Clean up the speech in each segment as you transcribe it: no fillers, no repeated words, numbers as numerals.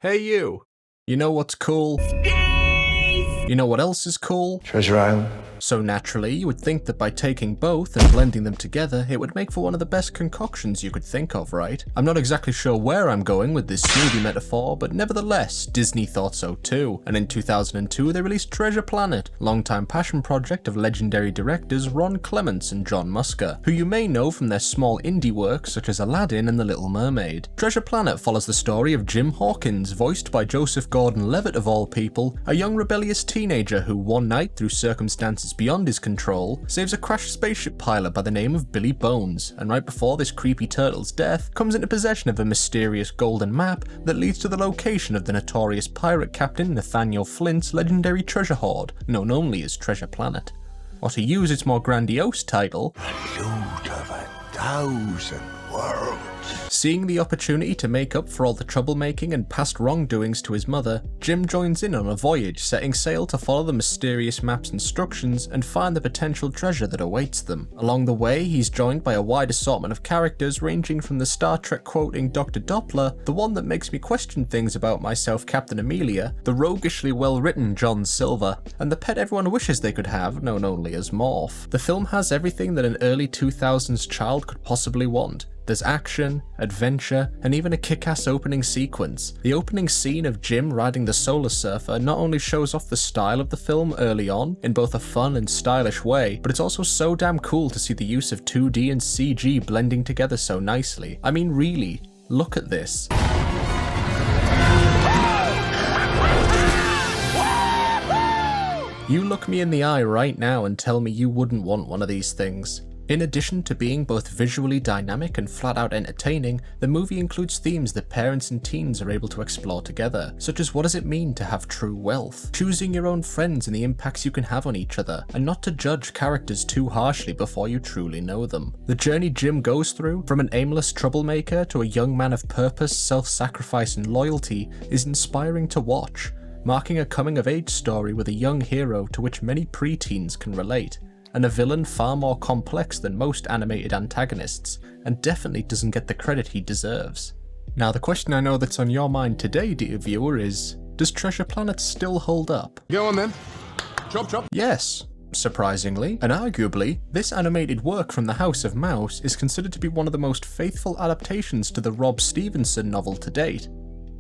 Hey you! You know what's cool? You know what else is cool? Treasure Island. So naturally, you would think that by taking both and blending them together, it would make for one of the best concoctions you could think of, right? I'm not exactly sure where I'm going with this smoothie metaphor, but nevertheless, Disney thought so too, and in 2002 they released Treasure Planet, longtime passion project of legendary directors Ron Clements and John Musker, who you may know from their small indie works such as Aladdin and The Little Mermaid. Treasure Planet follows the story of Jim Hawkins, voiced by Joseph Gordon-Levitt of all people, a young rebellious teenager who one night, through circumstances beyond his control, saves a crashed spaceship pilot by the name of Billy Bones, and right before this creepy turtle's death, comes into possession of a mysterious golden map that leads to the location of the notorious pirate captain Nathaniel Flint's legendary treasure hoard, known only as Treasure Planet. Or to use its more grandiose title, A loot of 1,000 worlds. Seeing the opportunity to make up for all the troublemaking and past wrongdoings to his mother, Jim joins in on a voyage setting sail to follow the mysterious map's instructions and find the potential treasure that awaits them. Along the way, he's joined by a wide assortment of characters ranging from the Star Trek quoting Dr. Doppler, the one that makes me question things about myself Captain Amelia, the roguishly well-written John Silver, and the pet everyone wishes they could have, known only as Morph. The film has everything that an early 2000s child could possibly want. There's action, adventure, and even a kick-ass opening sequence. The opening scene of Jim riding the Solar Surfer not only shows off the style of the film early on, in both a fun and stylish way, but it's also so damn cool to see the use of 2D and CG blending together so nicely. I mean really, look at this. You look me in the eye right now and tell me you wouldn't want one of these things. In addition to being both visually dynamic and flat-out entertaining, the movie includes themes that parents and teens are able to explore together, such as what does it mean to have true wealth, choosing your own friends and the impacts you can have on each other, and not to judge characters too harshly before you truly know them. The journey Jim goes through, from an aimless troublemaker to a young man of purpose, self-sacrifice and loyalty, is inspiring to watch, marking a coming-of-age story with a young hero to which many preteens can relate, and a villain far more complex than most animated antagonists, and definitely doesn't get the credit he deserves. Now the question I know that's on your mind today, dear viewer, is, does Treasure Planet still hold up? Go on then. Chop. Yes. Surprisingly, and arguably, this animated work from the House of Mouse is considered to be one of the most faithful adaptations to the Rob Stevenson novel to date,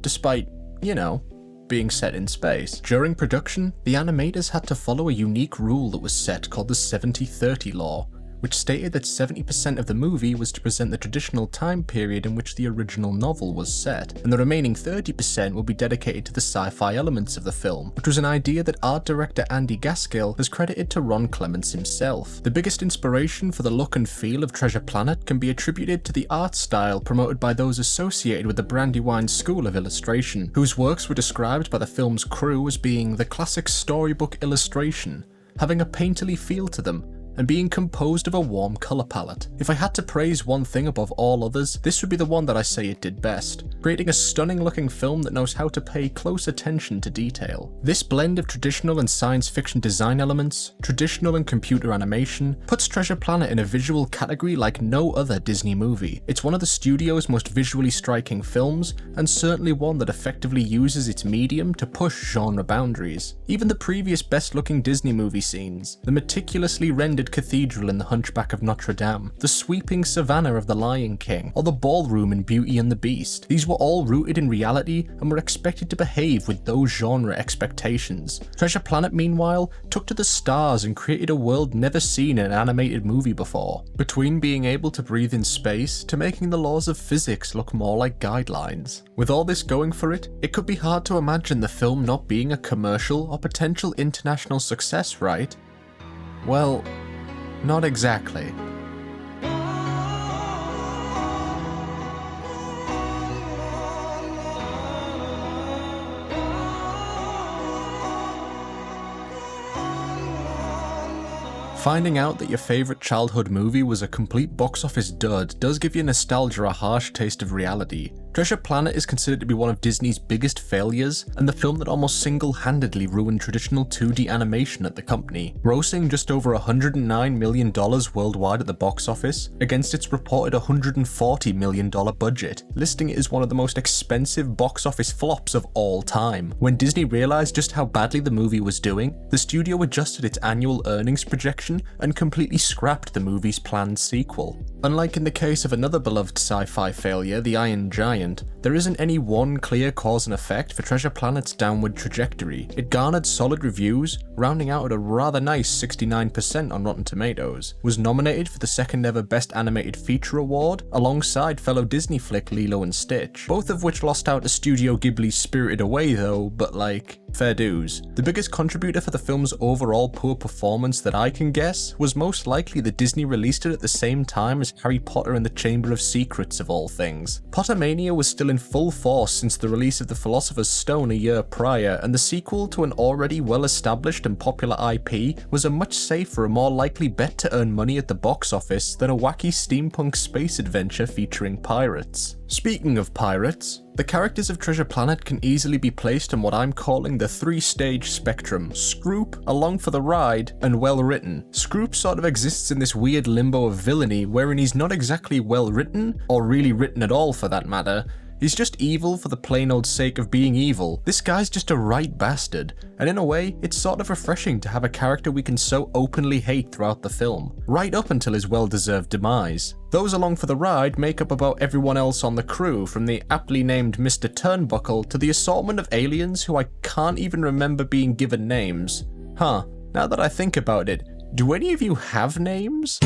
despite, you know, being set in space. During production, the animators had to follow a unique rule that was set called the 70-30 law, which stated that 70% of the movie was to present the traditional time period in which the original novel was set, and the remaining 30% would be dedicated to the sci-fi elements of the film, which was an idea that art director Andy Gaskill has credited to Ron Clements himself. The biggest inspiration for the look and feel of Treasure Planet can be attributed to the art style promoted by those associated with the Brandywine School of Illustration, whose works were described by the film's crew as being the classic storybook illustration, having a painterly feel to them, and being composed of a warm colour palette. If I had to praise one thing above all others, this would be the one that I say it did best, creating a stunning looking film that knows how to pay close attention to detail. This blend of traditional and science fiction design elements, traditional and computer animation, puts Treasure Planet in a visual category like no other Disney movie. It's one of the studio's most visually striking films, and certainly one that effectively uses its medium to push genre boundaries. Even the previous best looking Disney movie scenes, the meticulously rendered cathedral in The Hunchback of Notre Dame, the sweeping savannah of The Lion King, or the ballroom in Beauty and the Beast. These were all rooted in reality and were expected to behave with those genre expectations. Treasure Planet, meanwhile, took to the stars and created a world never seen in an animated movie before. Between being able to breathe in space to making the laws of physics look more like guidelines. With all this going for it, it could be hard to imagine the film not being a commercial or potential international success, right? Well, not exactly. Finding out that your favourite childhood movie was a complete box office dud does give your nostalgia a harsh taste of reality, Treasure Planet is considered to be one of Disney's biggest failures, and the film that almost single-handedly ruined traditional 2D animation at the company, grossing just over $109 million worldwide at the box office, against its reported $140 million budget, listing it as one of the most expensive box office flops of all time. When Disney realized just how badly the movie was doing, the studio adjusted its annual earnings projection and completely scrapped the movie's planned sequel. Unlike in the case of another beloved sci-fi failure, The Iron Giant, there isn't any one clear cause and effect for Treasure Planet's downward trajectory. It garnered solid reviews, rounding out at a rather nice 69% on Rotten Tomatoes, was nominated for the second ever Best Animated Feature Award, alongside fellow Disney flick Lilo and Stitch, both of which lost out to Studio Ghibli's Spirited Away though, but like, fair dues. The biggest contributor for the film's overall poor performance that I can guess was most likely that Disney released it at the same time as Harry Potter and the Chamber of Secrets of all things. Pottermania was still in full force since the release of The Philosopher's Stone a year prior, and the sequel to an already well-established and popular IP was a much safer and more likely bet to earn money at the box office than a wacky steampunk space adventure featuring pirates. Speaking of pirates, the characters of Treasure Planet can easily be placed on what I'm calling the three-stage spectrum: Scroop, along for the ride, and well-written. Scroop sort of exists in this weird limbo of villainy wherein he's not exactly well-written, or really written at all for that matter. He's just evil for the plain old sake of being evil. This guy's just a right bastard, and in a way, it's sort of refreshing to have a character we can so openly hate throughout the film, right up until his well-deserved demise. Those along for the ride make up about everyone else on the crew, from the aptly named Mr. Turnbuckle to the assortment of aliens who I can't even remember being given names. Huh, now that I think about it, do any of you have names?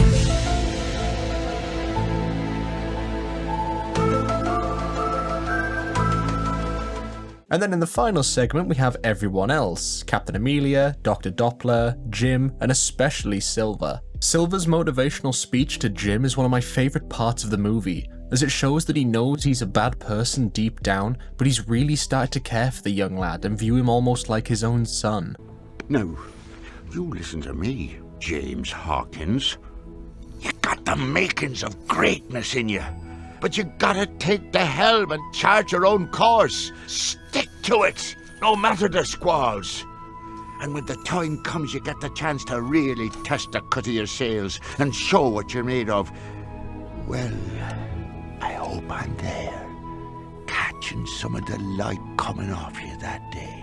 And then in the final segment we have everyone else: Captain Amelia, Dr. Doppler, Jim, and especially Silver. Silver's motivational speech to Jim is one of my favourite parts of the movie, as it shows that he knows he's a bad person deep down, but he's really started to care for the young lad and view him almost like his own son. Now, you listen to me, James Hawkins. You got the makings of greatness in you, but you gotta take the helm and charge your own course. Stick to it, no matter the squalls. And when the time comes, you get the chance to really test the cut of your sails and show what you're made of. Well, I hope I'm there, catching some of the light coming off you that day.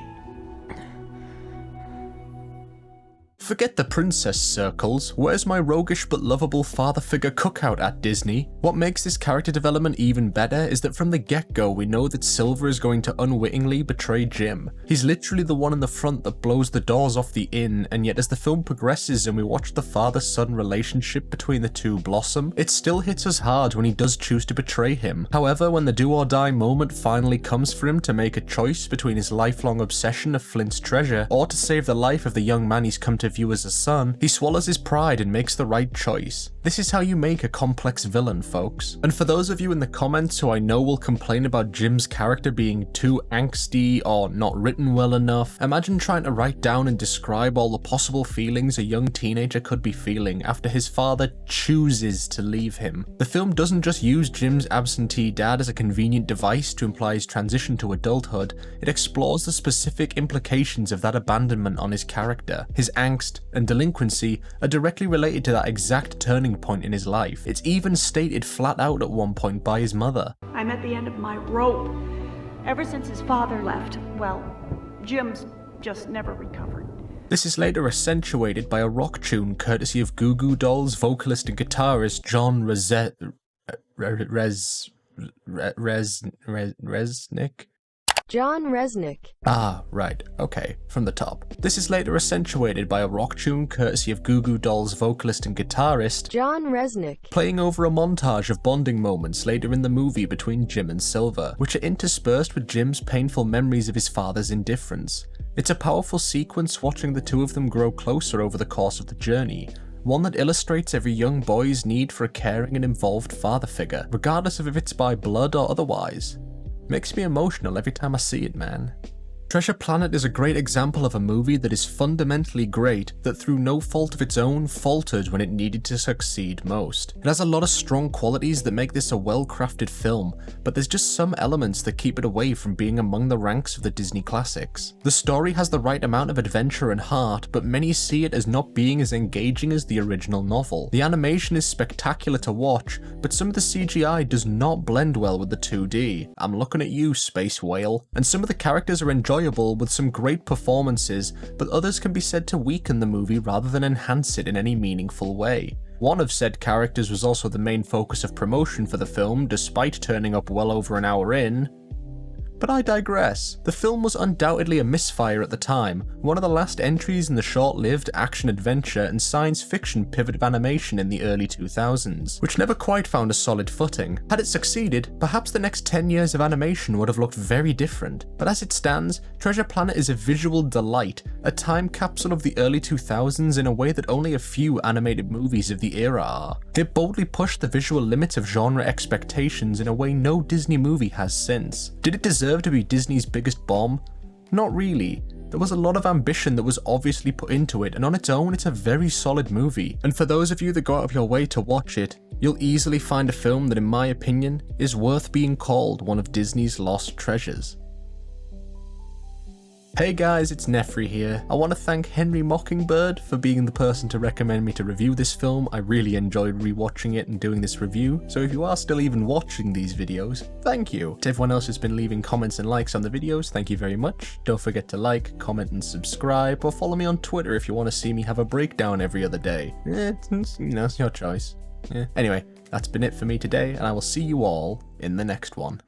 Forget the princess circles, where's my roguish but lovable father figure cookout at Disney? What makes this character development even better is that from the get-go we know that Silver is going to unwittingly betray Jim. He's literally the one in the front that blows the doors off the inn, and yet as the film progresses and we watch the father-son relationship between the two blossom, it still hits us hard when he does choose to betray him. However, when the do-or-die moment finally comes for him to make a choice between his lifelong obsession of Flint's treasure or to save the life of the young man he's come to view as a son, he swallows his pride and makes the right choice. This is how you make a complex villain, folks. And for those of you in the comments who I know will complain about Jim's character being too angsty or not written well enough, imagine trying to write down and describe all the possible feelings a young teenager could be feeling after his father chooses to leave him. The film doesn't just use Jim's absentee dad as a convenient device to imply his transition to adulthood, it explores the specific implications of that abandonment on his character. His angst and delinquency are directly related to that exact turning point in his life. It's even stated flat out at one point by his mother. I'm at the end of my rope. Ever since his father left, well, Jim's just never recovered. This is later accentuated by a rock tune courtesy of Goo Goo Dolls vocalist and guitarist John Resnick. John Resnick. Ah, right, okay, from the top. This is later accentuated by a rock tune courtesy of Goo Goo Dolls vocalist and guitarist John Resnick, playing over a montage of bonding moments later in the movie between Jim and Silver, which are interspersed with Jim's painful memories of his father's indifference. It's a powerful sequence watching the two of them grow closer over the course of the journey, one that illustrates every young boy's need for a caring and involved father figure, regardless of if it's by blood or otherwise. Makes me emotional every time I see it, man. Treasure Planet is a great example of a movie that is fundamentally great, that through no fault of its own faltered when it needed to succeed most. It has a lot of strong qualities that make this a well-crafted film, but there's just some elements that keep it away from being among the ranks of the Disney classics. The story has the right amount of adventure and heart, but many see it as not being as engaging as the original novel. The animation is spectacular to watch, but some of the CGI does not blend well with the 2D. I'm looking at you, Space Whale. And some of the characters are enjoyable with some great performances, but others can be said to weaken the movie rather than enhance it in any meaningful way. One of said characters was also the main focus of promotion for the film, despite turning up well over an hour in. But I digress. The film was undoubtedly a misfire at the time, one of the last entries in the short-lived action-adventure and science fiction pivot of animation in the early 2000s, which never quite found a solid footing. Had it succeeded, perhaps the next 10 years of animation would have looked very different. But as it stands, Treasure Planet is a visual delight, a time capsule of the early 2000s in a way that only a few animated movies of the era are. It boldly pushed the visual limits of genre expectations in a way no Disney movie has since. Did it deserve to be Disney's biggest bomb? Not really. There was a lot of ambition that was obviously put into it, and on its own it's a very solid movie. And for those of you that go out of your way to watch it, you'll easily find a film that in my opinion is worth being called one of Disney's lost treasures. Hey guys, it's Nefri here. I want to thank Henry Mockingbird for being the person to recommend me to review this film. I really enjoyed rewatching it and doing this review, so if you are still even watching these videos, thank you. To everyone else who's been leaving comments and likes on the videos, thank you very much. Don't forget to like, comment and subscribe, or follow me on Twitter if you want to see me have a breakdown every other day. It's your choice. Anyway, that's been it for me today, and I will see you all in the next one.